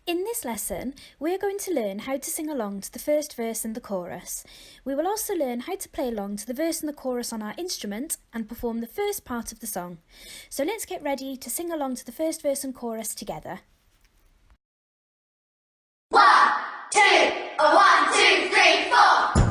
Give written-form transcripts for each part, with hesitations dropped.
In this lesson, we are going to learn how to sing along to the first verse and the chorus. We will also learn how to play along to the verse and the chorus on our instrument and perform the first part of the song. So let's get ready to sing along to the first verse and chorus together. 1, 2, 1, 2, 3, 4.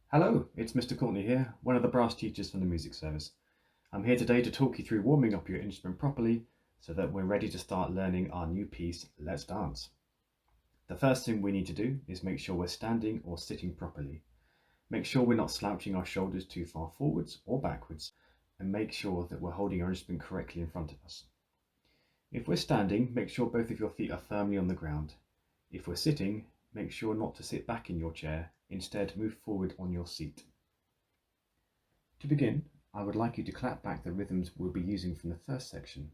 Hello, it's Mr. Courtney here, one of the brass teachers from the music service. I'm here today to talk you through warming up your instrument properly so that we're ready to start learning our new piece, Let's Dance. The first thing we need to do is make sure we're standing or sitting properly. Make sure we're not slouching our shoulders too far forwards or backwards, and make sure that we're holding our instrument correctly in front of us. If we're standing, make sure both of your feet are firmly on the ground. If we're sitting, make sure not to sit back in your chair. Instead, move forward on your seat. To begin, I would like you to clap back the rhythms we'll be using from the first section.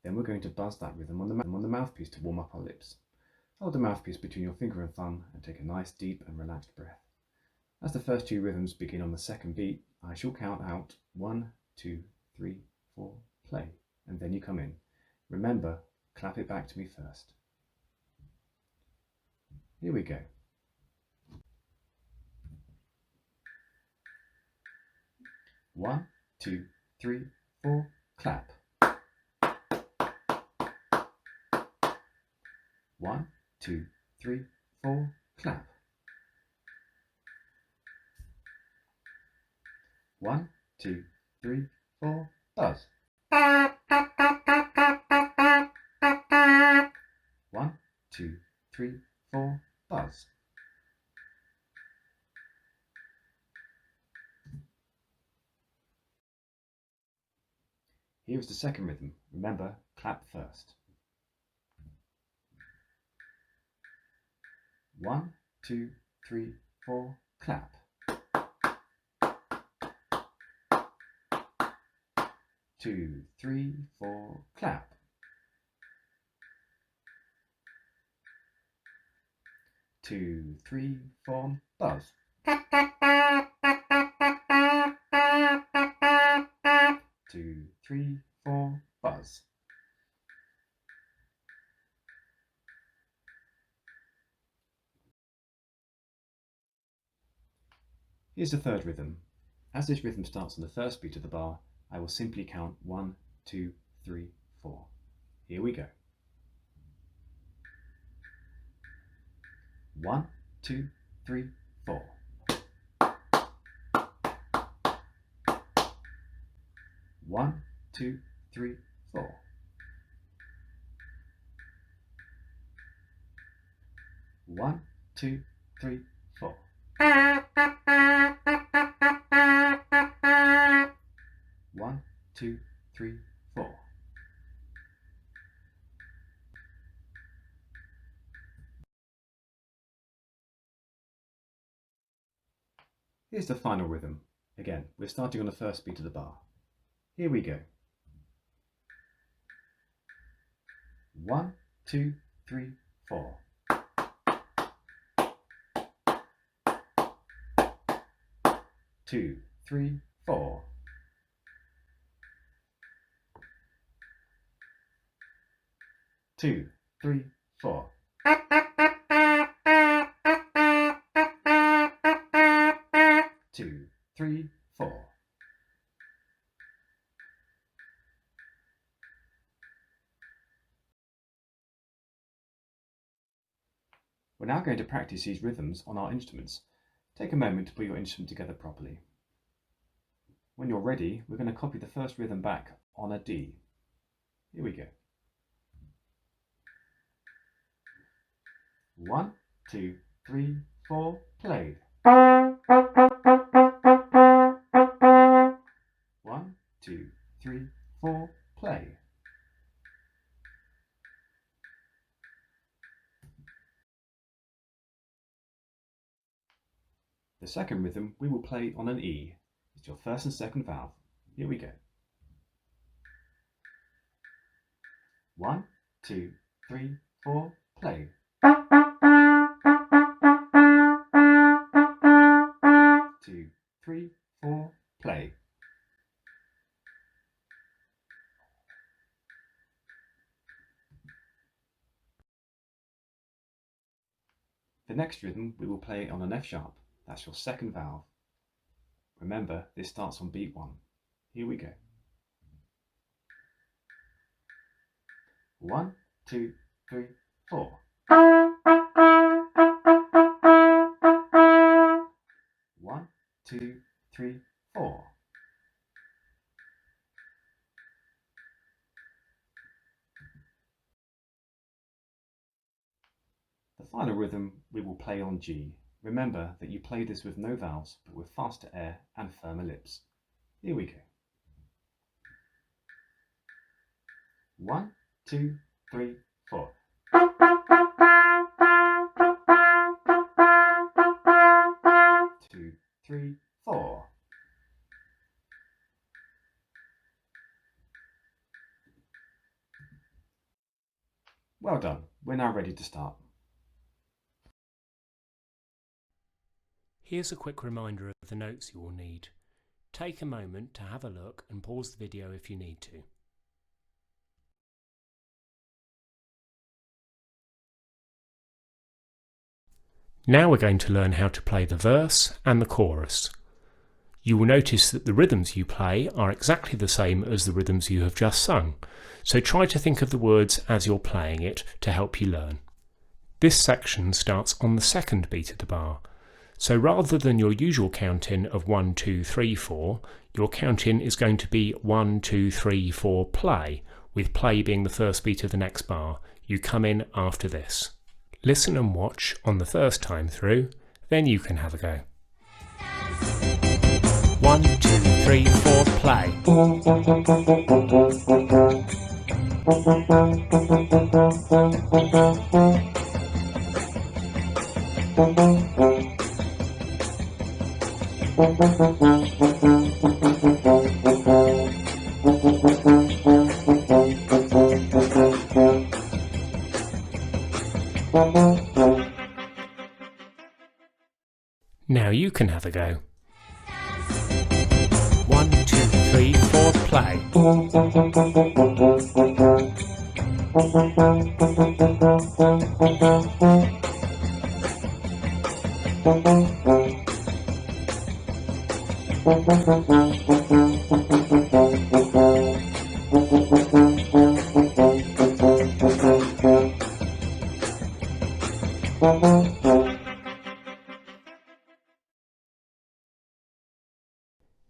Then we're going to buzz that rhythm on the mouthpiece to warm up our lips. Hold the mouthpiece between your finger and thumb and take a nice deep and relaxed breath. As the first two rhythms begin on the second beat, I shall count out 1, 2, 3, 4, play, and then you come in. Remember, clap it back to me first. Here we go. 1, 2, 3, 4, clap. 1, 2, 3, 4, clap. 1, 2, 3, 4, buzz. 1, 2, 3, 4, buzz. Here is the second rhythm. Remember, clap first. 1, 2, 3, 4, clap. 2, 3, 4, clap. 2, 3, 4, buzz. 2, 3, 4, buzz. Here's the third rhythm. As this rhythm starts on the first beat of the bar, I will simply count 1, 2, 3, 4. Here we go. 1, 2, 3, 4. 1, 2, 3, 4. 1, 2, 3, 4. 1, 2, 3, 4. Here's the final rhythm. Again, we're starting on the first beat of the bar. Here we go. 1, 2, 3, 4. 2, 3, 4. 2, 3, 4. 2, 3, 4. We're now going to practice these rhythms on our instruments. Take a moment to put your instrument together properly. When you're ready, we're going to copy the first rhythm back on a D. Here we go. 1, 2, 3, 4, play. 1, 2, 3, 4, play. The second rhythm we will play on an E. It's your first and second valve. Here we go. 1, 2, 3, 4, play. 2, 3, 4, play. The next rhythm we will play on an F sharp. That's your second valve. Remember, this starts on beat 1. Here we go. 1, 2, 3, 4. 1, 2, 3, 4. The final rhythm we will play on G. Remember that you play this with no vowels, but with faster air and firmer lips. Here we go. 1, 2, 3, 4. 2, 3, 4. Well done. We're now ready to start. Here's a quick reminder of the notes you will need. Take a moment to have a look and pause the video if you need to. Now we're going to learn how to play the verse and the chorus. You will notice that the rhythms you play are exactly the same as the rhythms you have just sung, so try to think of the words as you're playing it to help you learn. This section starts on the second beat of the bar, so rather than your usual count-in of 1, 2, 3, 4, your count-in is going to be 1, 2, 3, 4, play, with play being the first beat of the next bar. You come in after this. Listen and watch on the first time through, then you can have a go. 1, 2, 3, 4, play. Now you can have a go. 1, 2, 3, 4, play.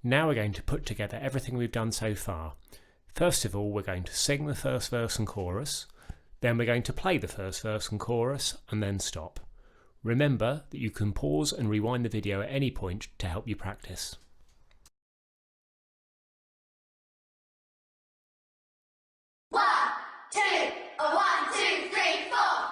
Now we're going to put together everything we've done so far. First of all, we're going to sing the first verse and chorus, then we're going to play the first verse and chorus, and then stop. Remember that you can pause and rewind the video at any point to help you practice. One, two, 1, 2, 3, 4.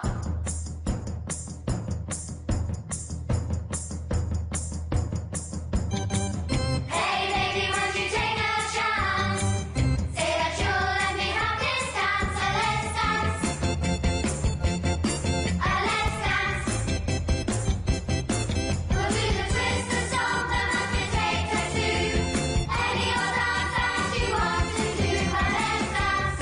Hey baby, won't you take a chance? Say that you'll let me have this dance. So let's dance. Let's dance. We'll do the twist, the stomp, the monkey potato too. Any other dance you want to do. Let's dance.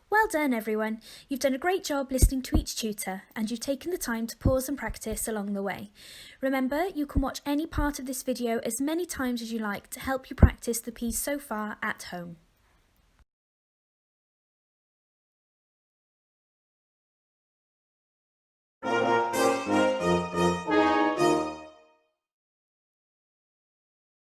Well done everyone, you've done a great job listening to each tutor and you've taken the time to pause and practice along the way. Remember, you can watch any part of this video as many times as you like to help you practice the piece so far at home.